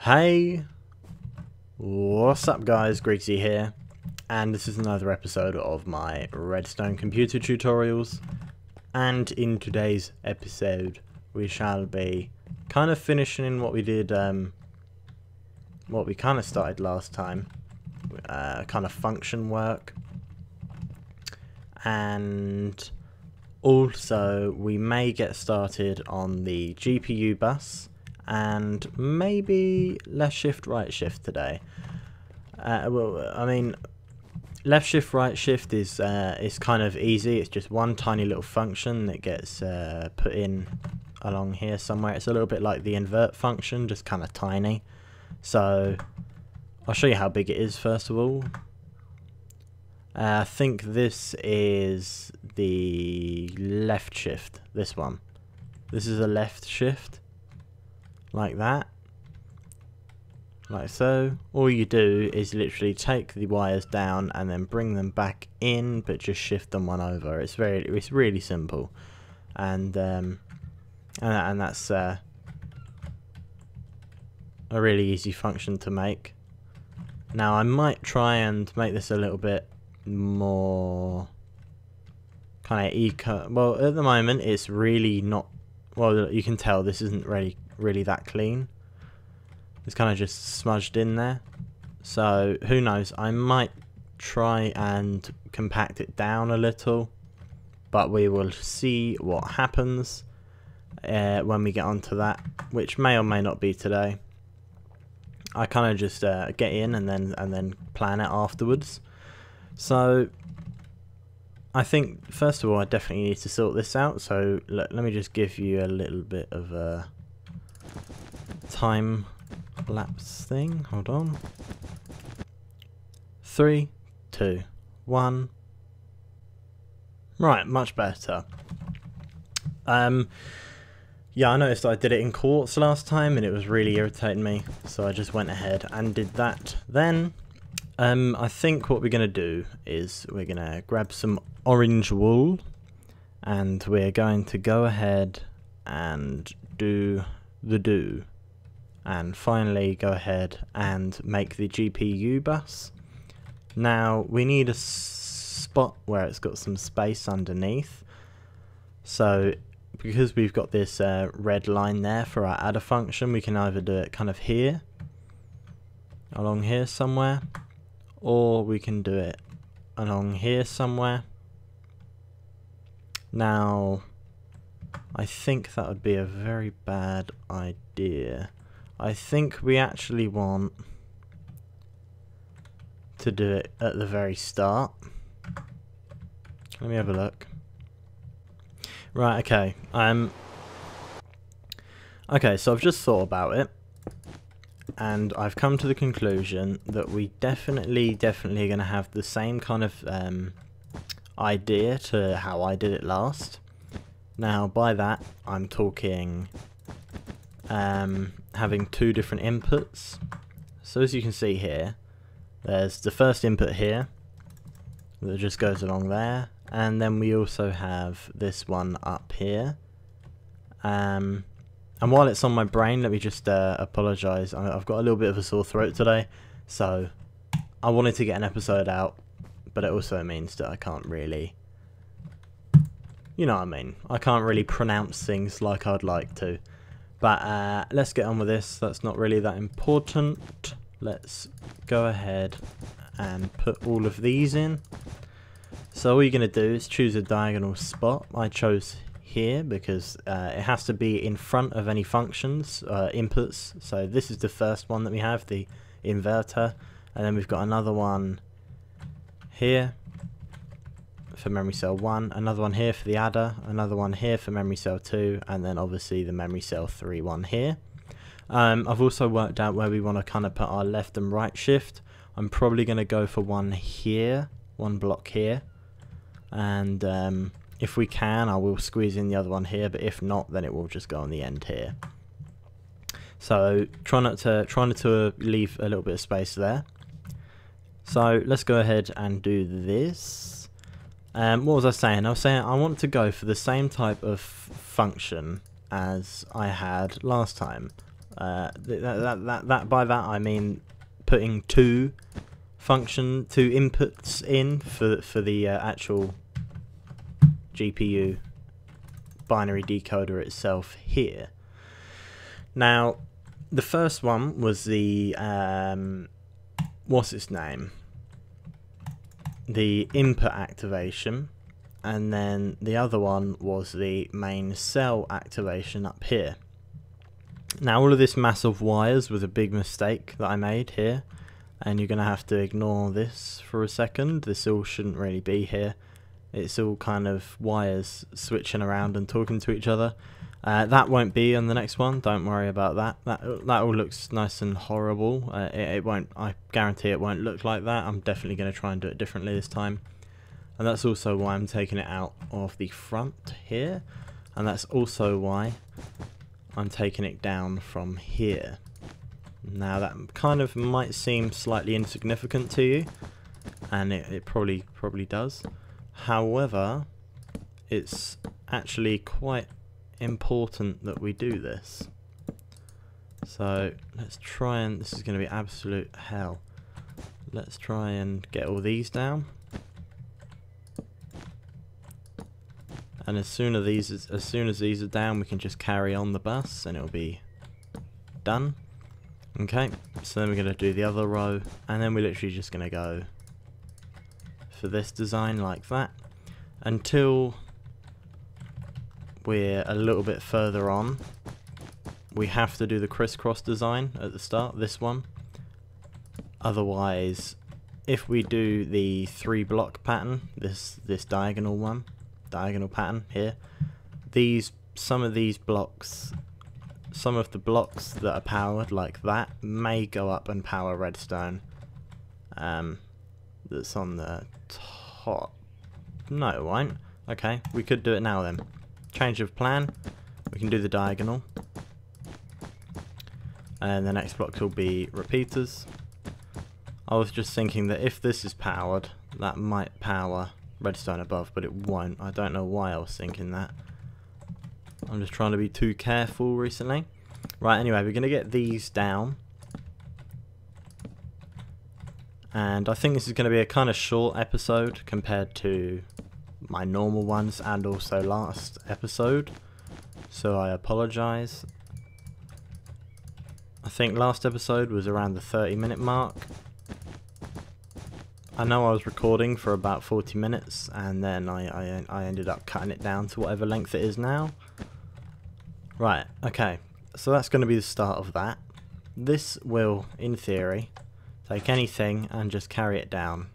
Hey, what's up guys, Griggzy here, and this is another episode of my Redstone computer tutorials, and in today's episode we shall be kind of finishing what we did, what we kind of started last time, kind of function work, and also we may get started on the GPU bus, and maybe left shift right shift today. Well, I mean, left shift right shift is kind of easy. It's just one tiny little function that gets put in along here somewhere. It's a little bit like the invert function, just kind of tiny. So I'll show you how big it is first of all. I think this is the left shift, this one. This is a left shift. Like that, like so. All you do is literally take the wires down and then bring them back in, but just shift them one over. It's really simple, and that's a really easy function to make. Now I might try and make this a little bit more kind of eco. Well, at the moment it's really not. Well, you can tell this isn't really that clean. It's kind of just smudged in there, so who knows, I might try and compact it down a little, but we will see what happens when we get onto that, which may or may not be today. I kind of just get in and then plan it afterwards. So I think first of all I definitely need to sort this out, so let me just give you a little bit of a time lapse thing. Hold on. 3, 2, 1. Right, much better. Yeah, I noticed I did it in quartz last time and it was really irritating me, so I just went ahead and did that then. I think what we're going to do is we're going to grab some orange wool and we're going to go ahead and do the do, and finally go ahead and make the GPU bus. Now we need a spot where it's got some space underneath, so because we've got this red line there for our adder function, we can either do it kind of here, along here somewhere, or we can do it along here somewhere. Now I think that would be a very bad idea. I think we actually want to do it at the very start. Let me have a look. Right, okay. Okay, so I've just thought about it, and I've come to the conclusion that we definitely are going to have the same kind of idea to how I did it last. Now by that I'm talking having two different inputs. So as you can see here, there's the first input here that just goes along there, and then we also have this one up here. And while it's on my brain, let me just apologise. I've got a little bit of a sore throat today, so I wanted to get an episode out, but it also means that I can't really, you know what I mean, I can't really pronounce things like I'd like to. But let's get on with this. That's not really that important. Let's go ahead and put all of these in. So all you're going to do is choose a diagonal spot. I chose here because it has to be in front of any functions, inputs. So this is the first one that we have, the inverter, and then we've got another one here for memory cell 1, another one here for the adder, another one here for memory cell 2, and then obviously the memory cell 3 one here. I've also worked out where we want to kind of put our left and right shift. I'm probably going to go for one here, one block here, and if we can I will squeeze in the other one here, but if not then it will just go on the end here. So try not to leave a little bit of space there. So let's go ahead and do this. What was I saying? I was saying I want to go for the same type of function as I had last time. By that I mean putting two inputs in for the actual GPU binary decoder itself here. Now, the first one was the what's its name? The input activation, and then the other one was the main cell activation up here. Now, all of this mass of wires was a big mistake that I made here, and you're going to have to ignore this for a second. This all shouldn't really be here. It's all kind of wires switching around and talking to each other. That won't be on the next one. Don't worry about that. That all looks nice and horrible. It won't. I guarantee it won't look like that. I'm definitely going to try and do it differently this time. And that's also why I'm taking it out of the front here. And that's also why I'm taking it down from here. Now that kind of might seem slightly insignificant to you, and it probably does. However, it's actually quite important that we do this. So let's try, and this is going to be absolute hell. Let's try and get all these down. And as soon as these are down, we can just carry on the bus and it'll be done. Okay, so then we're going to do the other row, and then we're literally just going to go for this design like that until we're a little bit further on. We have to do the crisscross design at the start, this one. Otherwise, if we do the 3-block pattern, this diagonal pattern here, some of the blocks that are powered like that may go up and power Redstone. That's on the top. No, it won't. Okay, we could do it now then. Change of plan. We can do the diagonal. And the next block will be repeaters. I was just thinking that if this is powered, that might power Redstone above, but it won't. I don't know why I was thinking that. I'm just trying to be too careful recently. Right, anyway, we're going to get these down. And I think this is going to be a kind of short episode compared to my normal ones and also last episode. So I apologise. I think last episode was around the 30-minute mark. I know I was recording for about 40 minutes and then I ended up cutting it down to whatever length it is now. Right, okay. So that's going to be the start of that. This will, in theory, take anything and just carry it down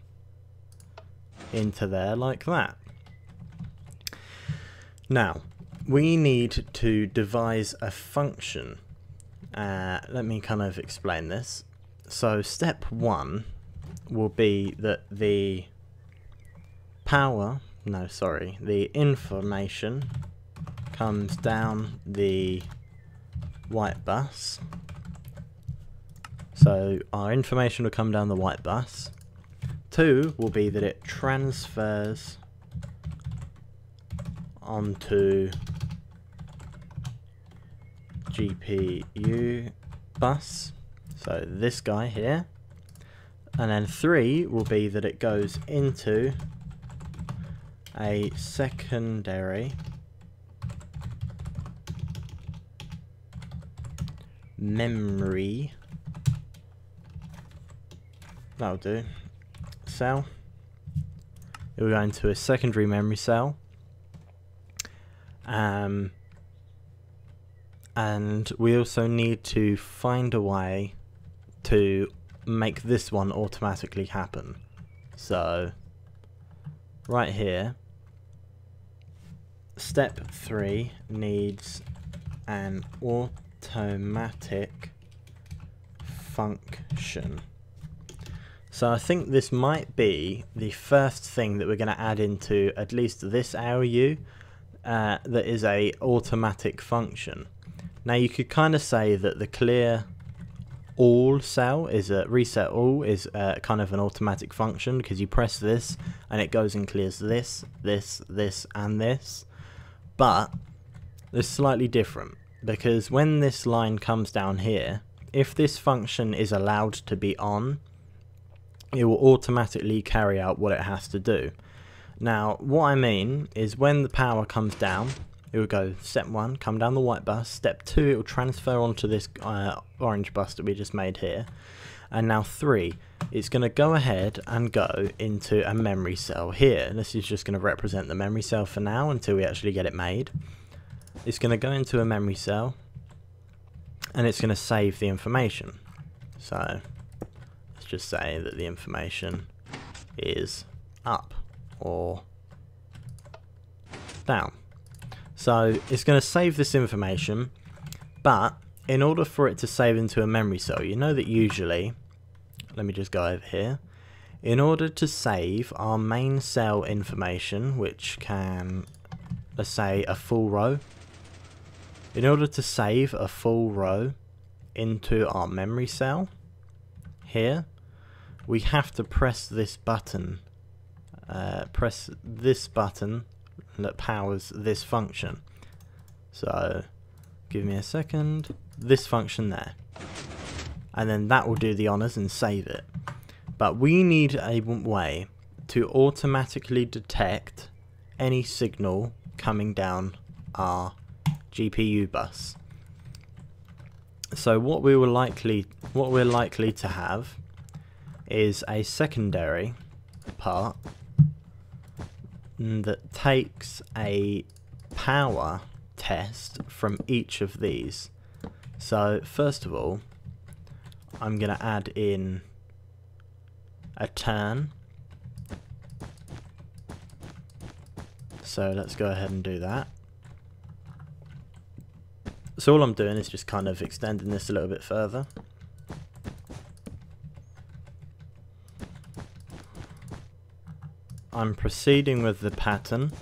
into there like that. Now, we need to devise a function. Let me kind of explain this. So step 1 will be that the information comes down the white bus. So our information will come down the white bus. 2 will be that it transfers onto GPU bus, so this guy here. And then 3 will be that it goes into a secondary memory, that'll do, cell. It will go into a secondary memory cell, and we also need to find a way to make this one automatically happen. So right here, step 3 needs an automatic function. So I think this might be the first thing that we're going to add into at least this ALU that is a automatic function. Now you could kind of say that the clear all cell is a reset all is kind of an automatic function, because you press this and it goes and clears this, this, and this. But it's slightly different. because when this line comes down here, if this function is allowed to be on, it will automatically carry out what it has to do. Now, what I mean is when the power comes down, it will go step 1, come down the white bus, step 2, it will transfer onto this orange bus that we just made here, and now 3, it's going to go ahead and go into a memory cell here. This is just going to represent the memory cell for now until we actually get it made. It's going to go into a memory cell and it's going to save the information. So let's just say that the information is up or down. So it's going to save this information, but in order for it to save into a memory cell, you know that usually, let me just go over here, in order to save our main cell information, which can, let's say, a full row, in order to save a full row into our memory cell here, we have to press this button, that powers this function. So give me a second, this function there, and then that will do the honors and save it. But we need a way to automatically detect any signal coming down our GPU bus. So what we're likely to have is a secondary part that takes a power test from each of these. So first of all, I'm going to add in a turn. So let's go ahead and do that. So all I'm doing is just kind of extending this a little bit further. I'm proceeding with the pattern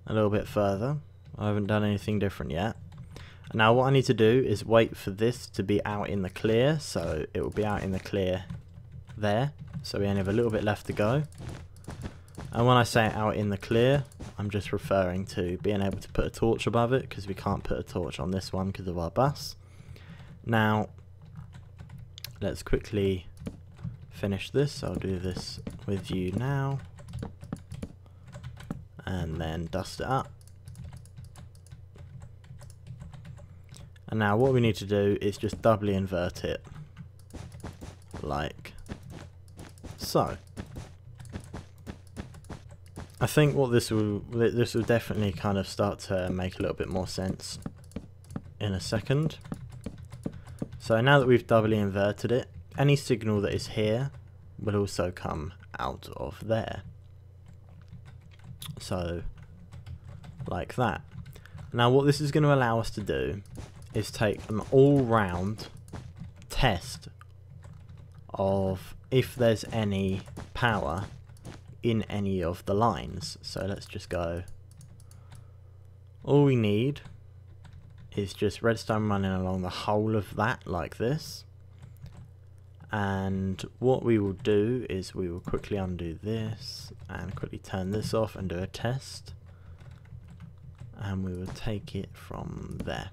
a little bit further. I haven't done anything different yet. Now what I need to do is wait for this to be out in the clear, so it will be out in the clear there. So we only have a little bit left to go. And when I say out in the clear, I'm just referring to being able to put a torch above it, because we can't put a torch on this one because of our bus. Now, let's quickly finish this. I'll do this with you now. And then dust it up. And now what we need to do is just doubly invert it. Like so. I think what this will definitely kind of start to make a little bit more sense in a second. So now that we've doubly inverted it, any signal that is here will also come out of there. So like that. Now what this is going to allow us to do is take an all-round test of if there's any power in any of the lines. So let's just go, all we need is just redstone running along the whole of that like this. And what we will do is we will quickly undo this and quickly turn this off and do a test, and we will take it from there.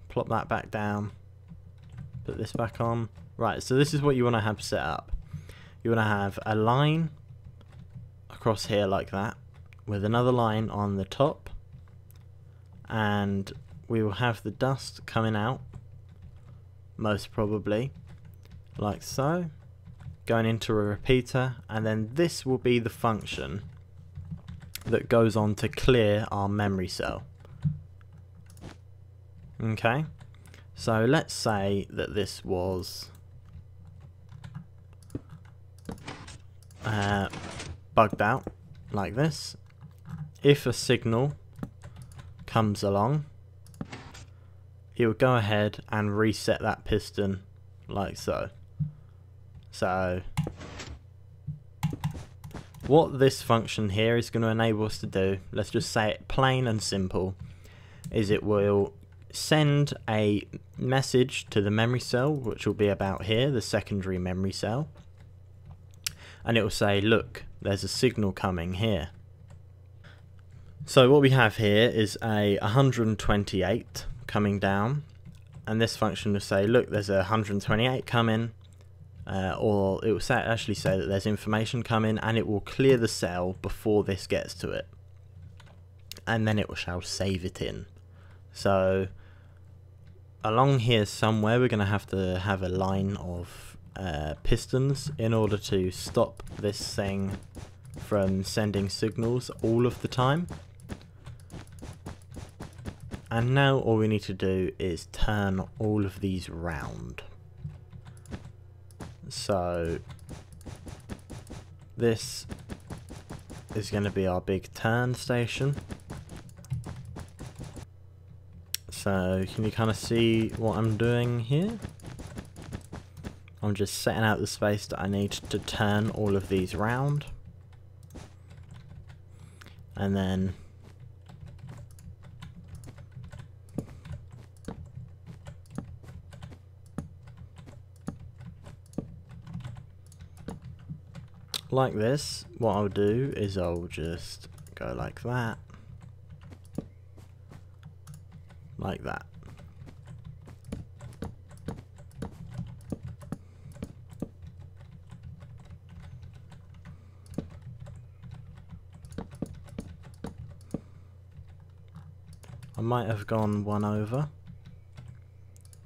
Plop that back down, put this back on. Right, so this is what you want to have set up. You want to have a line across here like that, with another line on the top, and we will have the dust coming out, most probably, like so, going into a repeater, and then this will be the function that goes on to clear our memory cell. Okay, so let's say that this was bugged out like this. If a signal comes along, it will go ahead and reset that piston like so. So what this function here is going to enable us to do, let's just say it plain and simple, is it will send a message to the memory cell, which will be about here, the secondary memory cell, and it will say, look, there's a signal coming here. So what we have here is a 128 coming down, and this function will say, look, there's a 128 coming, or it will actually say that there's information coming, and it will clear the cell before this gets to it, and then it shall save it in. So along here somewhere we're going to have a line of pistons in order to stop this thing from sending signals all of the time. And now all we need to do is turn all of these round. So this is going to be our big turn station. So can you kind of see what I'm doing here? I'm just setting out the space that I need to turn all of these round. And then like this, what I'll do is I'll just go like that. Like that. I might have gone one over.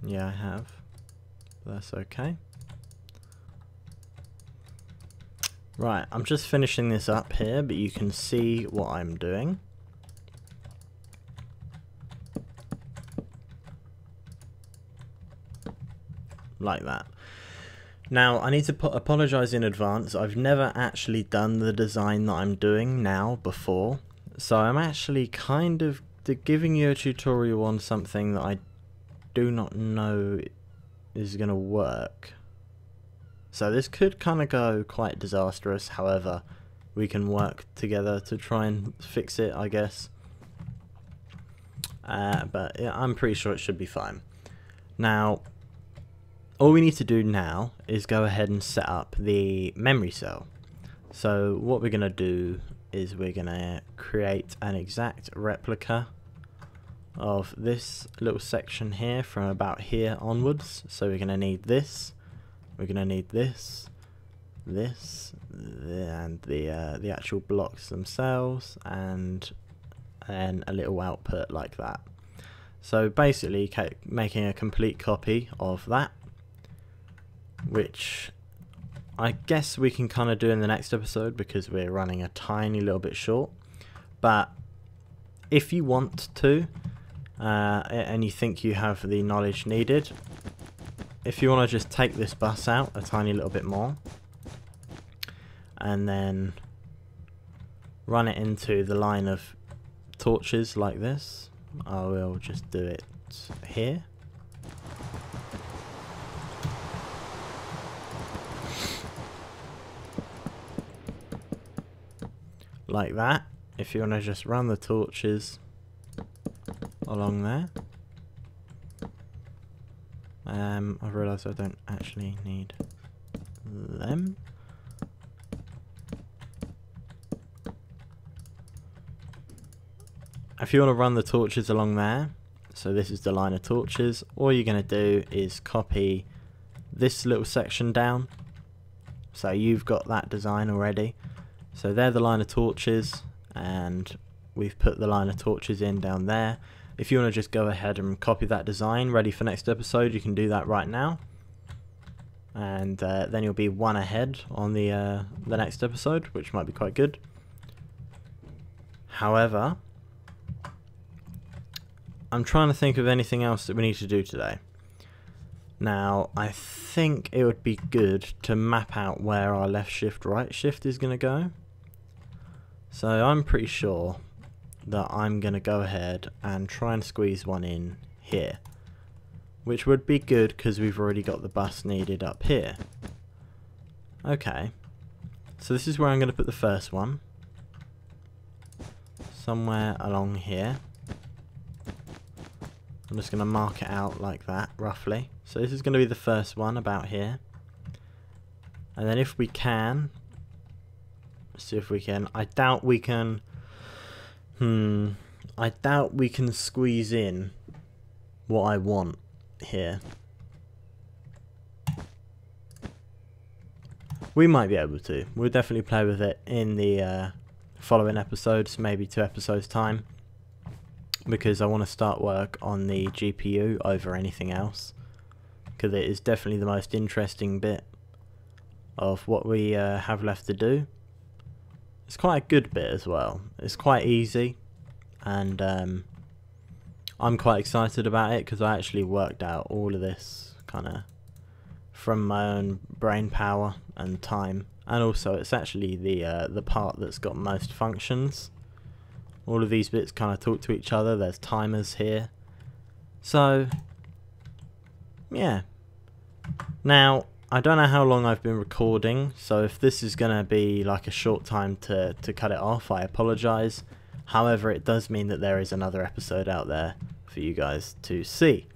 Yeah, I have. That's okay. Right, I'm just finishing this up here, but you can see what I'm doing. Like that. Now, I need to apologise in advance. I've never actually done the design that I'm doing now before. So I'm actually kind of giving you a tutorial on something that I do not know is going to work. So this could kind of go quite disastrous, however, we can work together to try and fix it, I guess. But yeah, I'm pretty sure it should be fine. Now, all we need to do now is go ahead and set up the memory cell. So what we're going to do is we're going to create an exact replica of this little section here from about here onwards. So we're going to need this. We're going to need this, and the actual blocks themselves, and then a little output like that. So basically making a complete copy of that, which I guess we can kind of do in the next episode because we're running a tiny little bit short. But if you want to, and you think you have the knowledge needed, if you want to just take this bus out a tiny little bit more and then run it into the line of torches like this, I will just do it here. Like that. If you want to just run the torches along there. I've realised I don't actually need them. If you want to run the torches along there, so this is the line of torches, all you're going to do is copy this little section down. So you've got that design already. So they're the line of torches, and we've put the line of torches in down there. If you want to just go ahead and copy that design ready for next episode, you can do that right now. And then you'll be one ahead on the next episode, which might be quite good. However, I'm trying to think of anything else that we need to do today. Now, I think it would be good to map out where our left shift, right shift is going to go. So I'm pretty sure that I'm going to go ahead and try and squeeze one in here, which would be good because we've already got the bus needed up here. Okay, so this is where I'm going to put the first one, somewhere along here. I'm just going to mark it out like that, roughly. So this is going to be the first one about here. And then if we can, see if we can, I doubt we can I doubt we can squeeze in what I want here. We might be able to. We'll definitely play with it in the following episodes, maybe 2 episodes time, because I want to start work on the GPU over anything else, because it is definitely the most interesting bit of what we have left to do. It's quite a good bit as well. It's quite easy, and I'm quite excited about it because I actually worked out all of this kind of from my own brain power and time, and also it's actually the part that's got most functions. All of these bits kind of talk to each other. There's timers here, so yeah. Now, I don't know how long I've been recording, so if this is going to be like a short time to cut it off, I apologise. However, it does mean that there is another episode out there for you guys to see.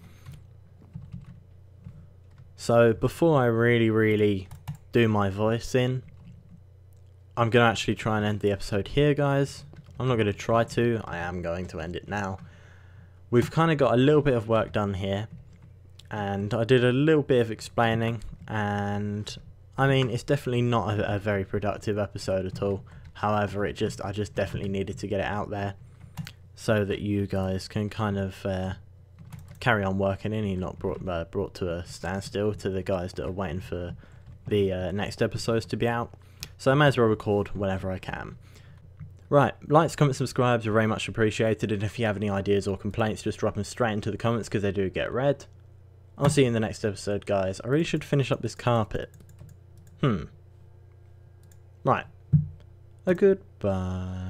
So before I really do my voice in, I'm going to actually try and end the episode here, guys. I'm not going to try to, I am going to end it now. We've kind of got a little bit of work done here, and I did a little bit of explaining, and I mean, it's definitely not a very productive episode at all. However, I just definitely needed to get it out there so that you guys can kind of carry on working in. You're not brought to a standstill to the guys that are waiting for the next episodes to be out. So I may as well record whenever I can. Right, likes, comments, subscribes are very much appreciated, and if you have any ideas or complaints, just drop them straight into the comments because they do get read. I'll see you in the next episode, guys. I really should finish up this carpet. Right. A goodbye.